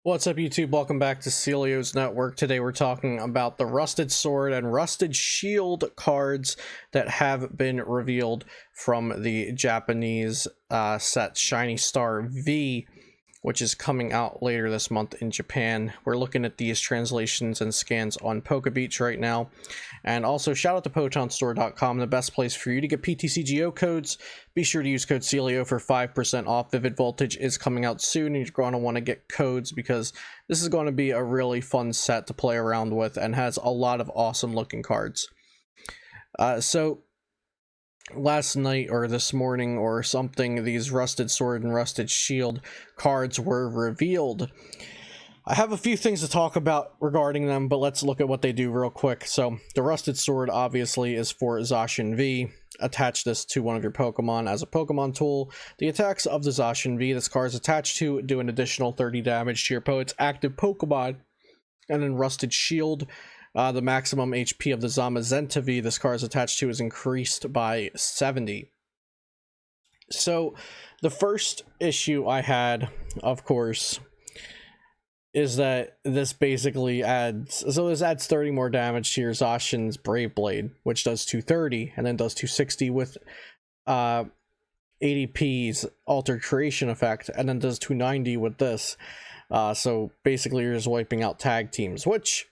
What's up, YouTube? Welcome back to Celio's Network. Today we're talking about the Rusted Sword and Rusted Shield cards that have been revealed from the Japanese set Shiny Star V, which is coming out later this month in Japan. We're looking at these translations and scans on Pokebeach right now. And also, shout out to PhotonStore.com, the best place for you to get PTCGO codes. Be sure to use code Celio for 5% off. Vivid Voltage is coming out soon, and you're going to want to get codes because this is going to be a really fun set to play around with and has a lot of awesome looking cards. So last night or this morning or something, these Rusted Sword and Rusted Shield cards were revealed. I have a few things to talk about regarding them, but let's look at what they do real quick. So the Rusted Sword obviously is for Zacian V. Attach this to one of your Pokemon as a Pokemon tool. The attacks of the Zacian V this card is attached to do an additional 30 damage to your opponent's active Pokemon. And then Rusted Shield, the maximum HP of the Zamazenta V this card is attached to is increased by 70. So the first issue I had, of course, is that this basically adds 30 more damage to your Zacian's Brave Blade, which does 230 and then does 260 with ADP's Altered Creation effect, and then does 290 with this. So basically you're just wiping out tag teams, which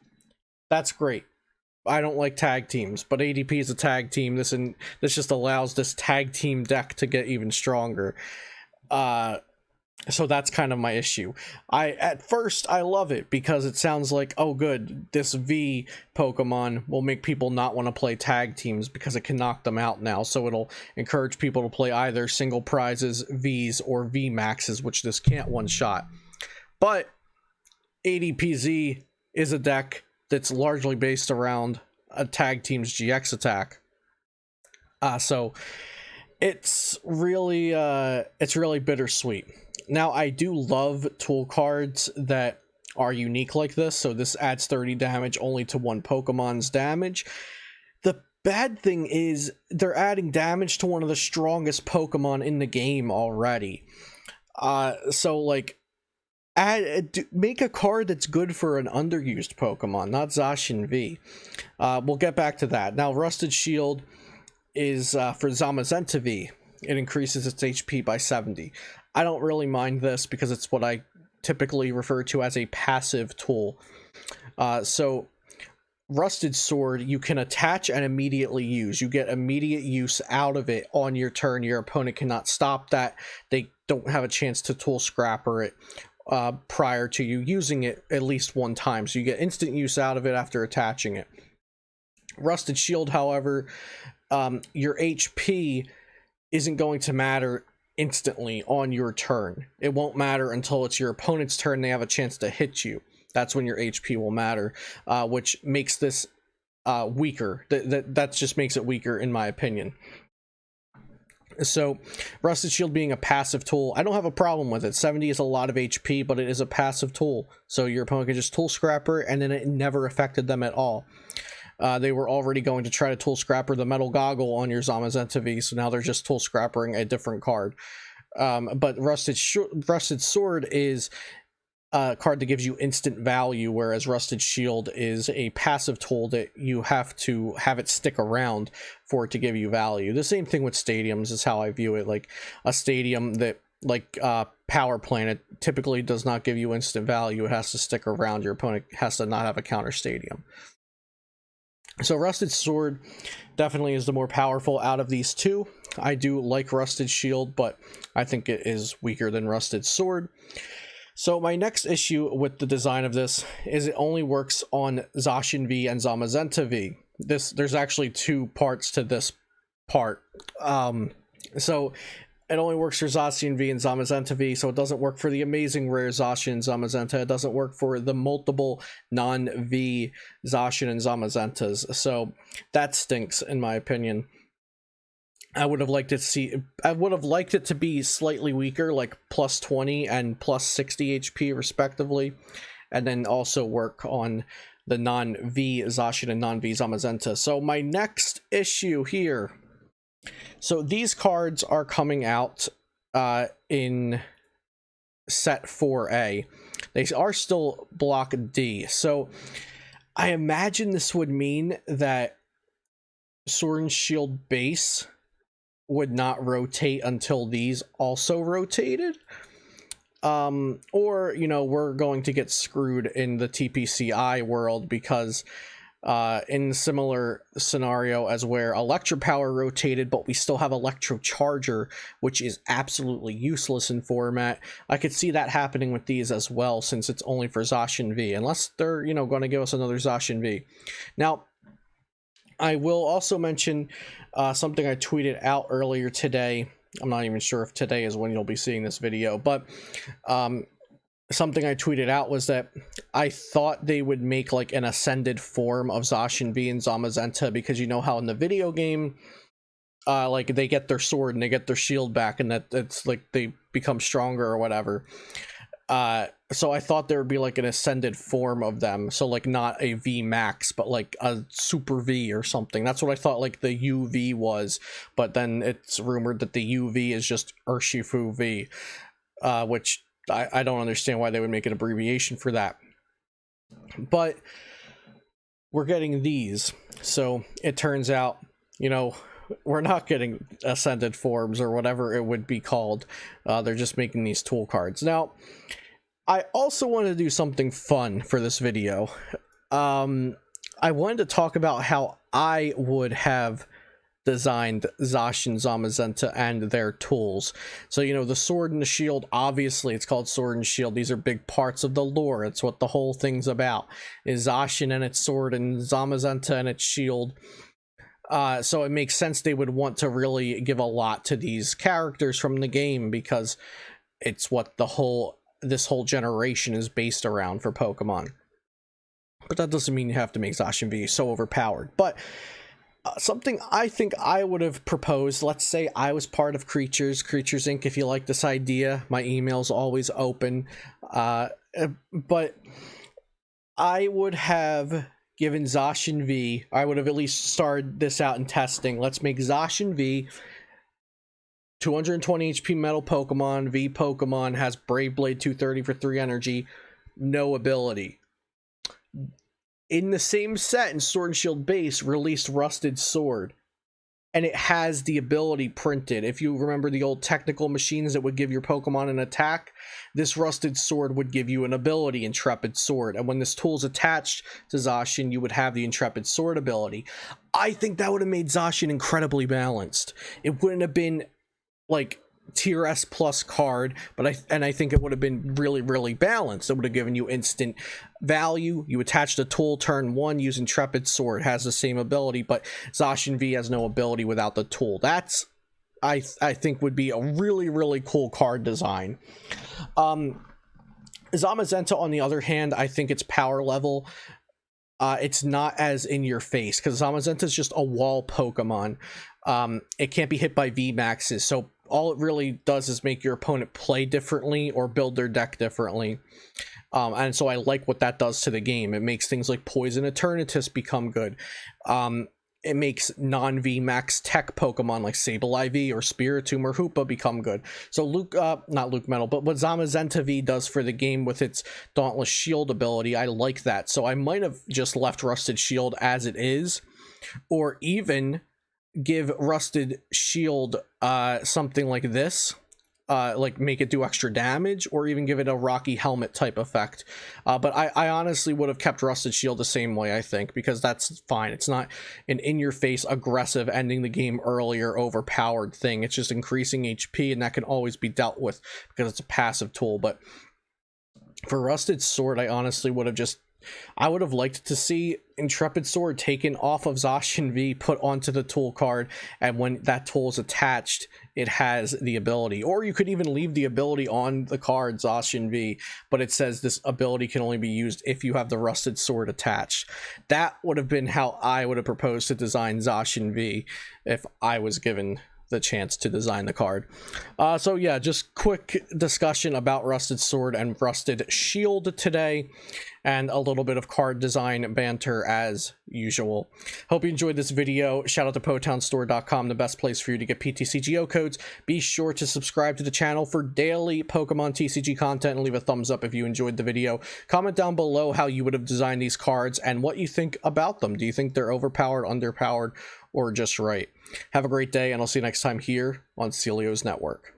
that's great. I don't like tag teams, but ADP is a tag team. This just allows this tag team deck to get even stronger. So that's kind of my issue. At first I love it because it sounds like, oh good, this V Pokemon will make people not want to play tag teams because it can knock them out now. So it'll encourage people to play either single prizes, Vs, or V Maxes, which this can't one shot. But ADPZ is a deck that's largely based around a tag team's GX attack. So it's really bittersweet. Now, I do love tool cards that are unique like this, so this adds 30 damage only to one Pokemon's damage. The bad thing is they're adding damage to one of the strongest Pokemon in the game already. So, like, make a card that's good for an underused Pokemon, not Zacian V. We'll get back to that. Now, Rusted Shield is for Zamazenta V. It increases its HP by 70. I don't really mind this because it's what I typically refer to as a passive tool. So Rusted Sword, you can attach and immediately use. You get immediate use out of it on your turn. Your opponent cannot stop that. They don't have a chance to tool scrapper it prior to you using it at least one time. So you get instant use out of it after attaching it. Rusted Shield, however, your HP isn't going to matter instantly on your turn. It won't matter until it's your opponent's turn. They have a chance to hit you. That's when your HP will matter, which makes this weaker. That just makes it weaker in my opinion. So Rusted Shield being a passive tool, I don't have a problem with it. 70 is a lot of HP, but it is a passive tool. So your opponent can just tool scrapper and then it never affected them at all. They were already going to try to tool scrapper the Metal Goggle on your Zamazenta V, so now they're just tool scrappering a different card. But Rusted Sword is a card that gives you instant value, whereas Rusted Shield is a passive tool that you have to have it stick around for it to give you value. The same thing with stadiums is how I view it. Like a stadium that, like Power Planet, typically does not give you instant value. It has to stick around. Your opponent has to not have a counter stadium. So Rusted Sword definitely is the more powerful out of these two. I do like Rusted Shield, but I think it is weaker than Rusted Sword. So my next issue with the design of this is it only works on Zacian V and Zamazenta V. There's actually two parts to this part. So it only works for Zacian V and Zamazenta V, so it doesn't work for the amazing rare Zacian and Zamazenta. It doesn't work for the multiple non-V Zacian and Zamazentas. So that stinks, in my opinion. I would have liked it to be slightly weaker, like plus 20 and plus 60 HP respectively, and then also work on the non-V Zacian and non-V Zamazenta. So my next issue here. So these cards are coming out in set 4A. They are still block D. So I imagine this would mean that Sword and Shield base would not rotate until these also rotated. Or, you know, we're going to get screwed in the TPCI world because in similar scenario as where Electro Power rotated, but we still have Electro Charger, which is absolutely useless in format. I could see that happening with these as well, since it's only for Zacian V, unless they're, you know, going to give us another Zacian V. Now, I will also mention something I tweeted out earlier today. I'm not even sure if today is when you'll be seeing this video, but something I tweeted out was that I thought they would make like an ascended form of Zacian V and Zamazenta, because you know how in the video game, like they get their sword and they get their shield back, and that it's like they become stronger or whatever. So I thought there would be like an ascended form of them, so like not a V max, but like a super V or something. That's what I thought like the UV was, but then it's rumored that the UV is just Urshifu V, which I don't understand why they would make an abbreviation for that. But we're getting these, so it turns out, you know, we're not getting ascended forms or whatever it would be called. They're just making these tool cards. Now, I also want to do something fun for this video. I wanted to talk about how I would have designed Zacian, Zamazenta, and their tools. So, you know, the sword and the shield, obviously it's called Sword and Shield. These are big parts of the lore. It's what the whole thing's about, is Zacian and its sword and Zamazenta and its shield. So it makes sense they would want to really give a lot to these characters from the game, because it's what this whole generation is based around for Pokemon. But that doesn't mean you have to make Zacian V so overpowered. But something I think I would have proposed, let's say I was part of Creatures Inc. If you like this idea, my email's always open. But I would have given Zacian V, I would have at least started this out in testing. Let's make Zacian V 220 HP metal Pokemon. V Pokemon has Brave Blade 230 for 3 energy, no ability. In the same set, in Sword and Shield base, released Rusted Sword, and it has the ability printed. If you remember the old technical machines that would give your Pokemon an attack, this Rusted Sword would give you an ability, Intrepid Sword, and when this tool's attached to Zacian, you would have the Intrepid Sword ability. I think that would have made Zacian incredibly balanced. It wouldn't have been like tier S plus card, but I think it would have been really, really balanced. It would have given you instant value. You attach the tool turn 1, use Intrepid Sword, has the same ability, but Zacian V has no ability without the tool. That's, I think, would be a really, really cool card design. Zamazenta, on the other hand, I think its power level, it's not as in your face, because Zamazenta is just a wall Pokemon. It can't be hit by V maxes, so all it really does is make your opponent play differently or build their deck differently. And so I like what that does to the game. It makes things like Poison Eternatus become good. It makes non-V max tech Pokemon like Sableye V or Spiritomb or Hoopa become good. So not Luke Metal, but what Zamazenta V does for the game with its Dauntless Shield ability, I like that. So I might have just left Rusted Shield as it is, or even give Rusted Shield something like this, like make it do extra damage, or even give it a Rocky Helmet type effect. But I honestly would have kept Rusted Shield the same way, I think, because that's fine. It's not an in-your-face, aggressive, ending the game earlier, overpowered thing. It's just increasing HP, and that can always be dealt with because it's a passive tool. But for Rusted Sword, I honestly would have just, I would have liked to see Intrepid Sword taken off of Zacian V, put onto the tool card, and when that tool is attached, it has the ability. Or you could even leave the ability on the card, Zacian V, but it says this ability can only be used if you have the Rusted Sword attached. That would have been how I would have proposed to design Zacian V if I was given the chance to design the card. So yeah, just quick discussion about Rusted Sword and Rusted Shield today. and a little bit of card design banter as usual. Hope you enjoyed this video. Shout out to PotownStore.com, the best place for you to get PTCGO codes. Be sure to subscribe to the channel for daily Pokemon TCG content and leave a thumbs up if you enjoyed the video. Comment down below how you would have designed these cards and what you think about them. Do you think they're overpowered, underpowered, or just right? Have a great day, and I'll see you next time here on Celio's Network.